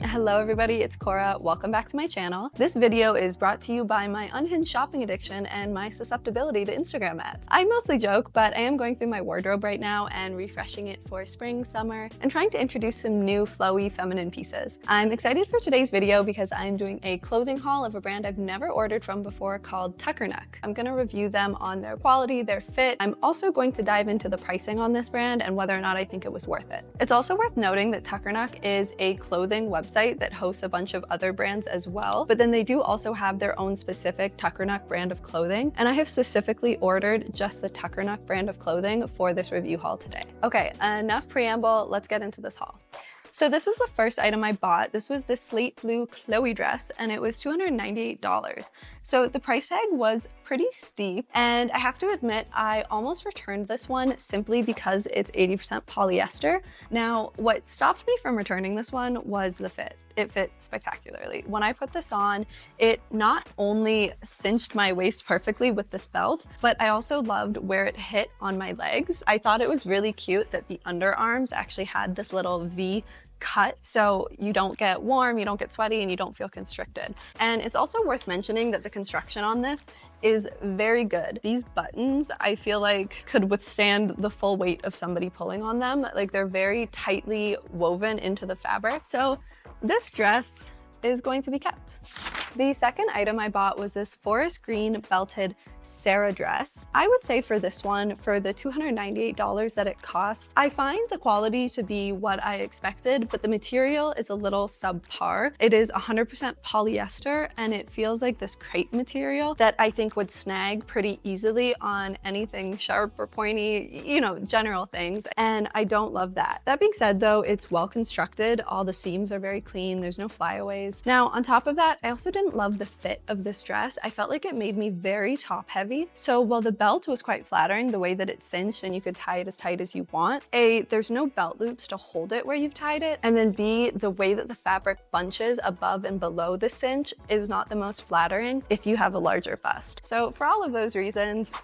Hello everybody, it's Cora. Welcome back to my channel. This video is brought to you by my unhinged shopping addiction and my susceptibility to Instagram ads. I mostly joke, but I am going through my wardrobe right now and refreshing it for spring, summer, and trying to introduce some new flowy feminine pieces. I'm excited for today's video because I'm doing a clothing haul of a brand I've never ordered from before called Tuckernuck. I'm going to review them on their quality, their fit. I'm also going to dive into the pricing on this brand and whether or not I think it was worth it. It's also worth noting that Tuckernuck is a clothing website that hosts a bunch of other brands as well, but then they do also have their own specific Tuckernuck brand of clothing, and I have specifically ordered just the Tuckernuck brand of clothing for this review haul today. Okay, enough preamble, let's get into this haul. So this is the first item I bought. This was this slate blue Chloe dress and it was $298. So the price tag was pretty steep, and I have to admit I almost returned this one simply because it's 80% polyester. Now, what stopped me from returning this one was the fit. It fit spectacularly. When I put this on, it not only cinched my waist perfectly with this belt, but I also loved where it hit on my legs. I thought it was really cute that the underarms actually had this little V cut, so you don't get warm, you don't get sweaty, and you don't feel constricted. And it's also worth mentioning that the construction on this is very good. These buttons, I feel like, could withstand the full weight of somebody pulling on them. Like, they're very tightly woven into the fabric. So this dress is going to be kept. The second item I bought was this forest green belted Sarah dress. I would say for this one, for the $298 that it cost, I find the quality to be what I expected, but the material is a little subpar. It is 100% polyester, and it feels like this crepe material that I think would snag pretty easily on anything sharp or pointy, you know, general things, and I don't love that. That being said though, it's well constructed. All the seams are very clean. There's no flyaways. Now, on top of that, I also didn't love the fit of this dress. I felt like it made me very top heavy. So while the belt was quite flattering, the way that it cinched and you could tie it as tight as you want, A, there's no belt loops to hold it where you've tied it, and then B, the way that the fabric bunches above and below the cinch is not the most flattering if you have a larger bust. So for all of those reasons,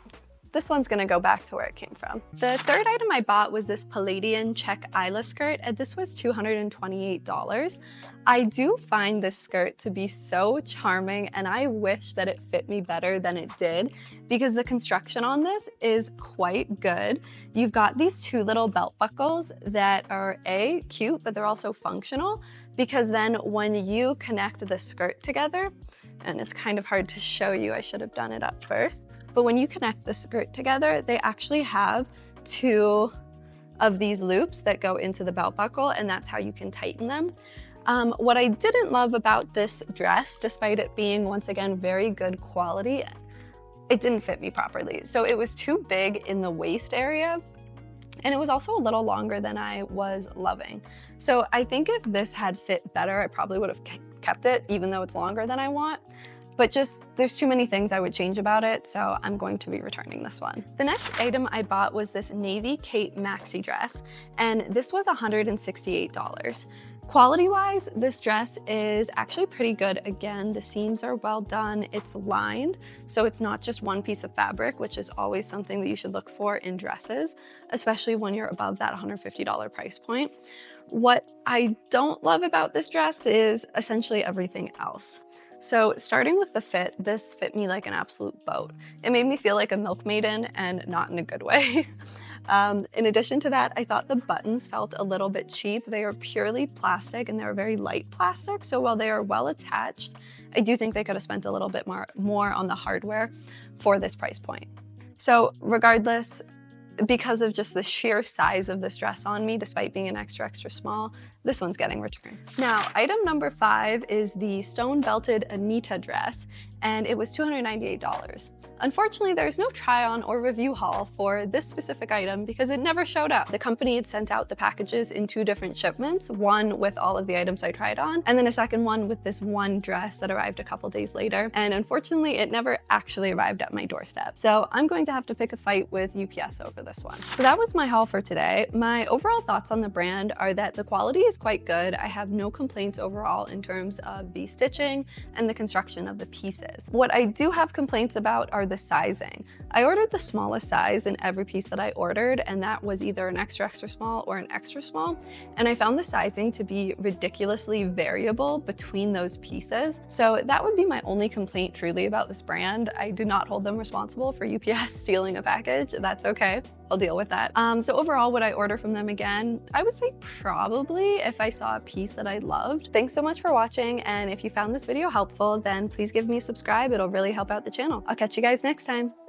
this one's gonna go back to where it came from. The third item I bought was this Palladian check Eyla skirt, and this was $228. I do find this skirt to be so charming, and I wish that it fit me better than it did because the construction on this is quite good. You've got these two little belt buckles that are A, cute, but they're also functional, because then when you connect the skirt together, and it's kind of hard to show you, I should have done it up first, but when you connect the skirt together, they actually have two of these loops that go into the belt buckle, and that's how you can tighten them. What I didn't love about this dress, despite it being, once again, very good quality, it didn't fit me properly. So it was too big in the waist area, and it was also a little longer than I was loving. So I think if this had fit better, I probably would have kept it, even though it's longer than I want. But just, there's too many things I would change about it, so I'm going to be returning this one. The next item I bought was this navy cape maxi dress, and this was $168. Quality-wise, this dress is actually pretty good. Again, the seams are well done. It's lined, so it's not just one piece of fabric, which is always something that you should look for in dresses, especially when you're above that $150 price point. What I don't love about this dress is essentially everything else. So starting with the fit, this fit me like an absolute boat. It made me feel like a milk maiden, and not in a good way. In addition to that, I thought the buttons felt a little bit cheap. They are purely plastic, and they're very light plastic. So while they are well attached, I do think they could have spent a little bit more on the hardware for this price point. So regardless, because of just the sheer size of this dress on me, despite being an extra small, this one's getting returned. Now, item number 5 is the stone belted Anita dress, and it was $298. Unfortunately, there's no try on or review haul for this specific item because it never showed up. The company had sent out the packages in 2 different shipments, one with all of the items I tried on, and then a second one with this one dress that arrived a couple days later. And unfortunately, it never actually arrived at my doorstep. So I'm going to have to pick a fight with UPS over this one. So that was my haul for today. My overall thoughts on the brand are that the quality is quite good. I have no complaints overall in terms of the stitching and the construction of the pieces. is. What I do have complaints about are the sizing. I ordered the smallest size in every piece that I ordered, and that was either an extra small or an extra small, and I found the sizing to be ridiculously variable between those pieces. So that would be my only complaint truly about this brand. I do not hold them responsible for UPS stealing a package. That's okay. I'll deal with that. So overall, would I order from them again? I would say probably if I saw a piece that I loved. Thanks so much for watching, and if you found this video helpful, then please give me a subscribe. It'll really help out the channel. I'll catch you guys next time.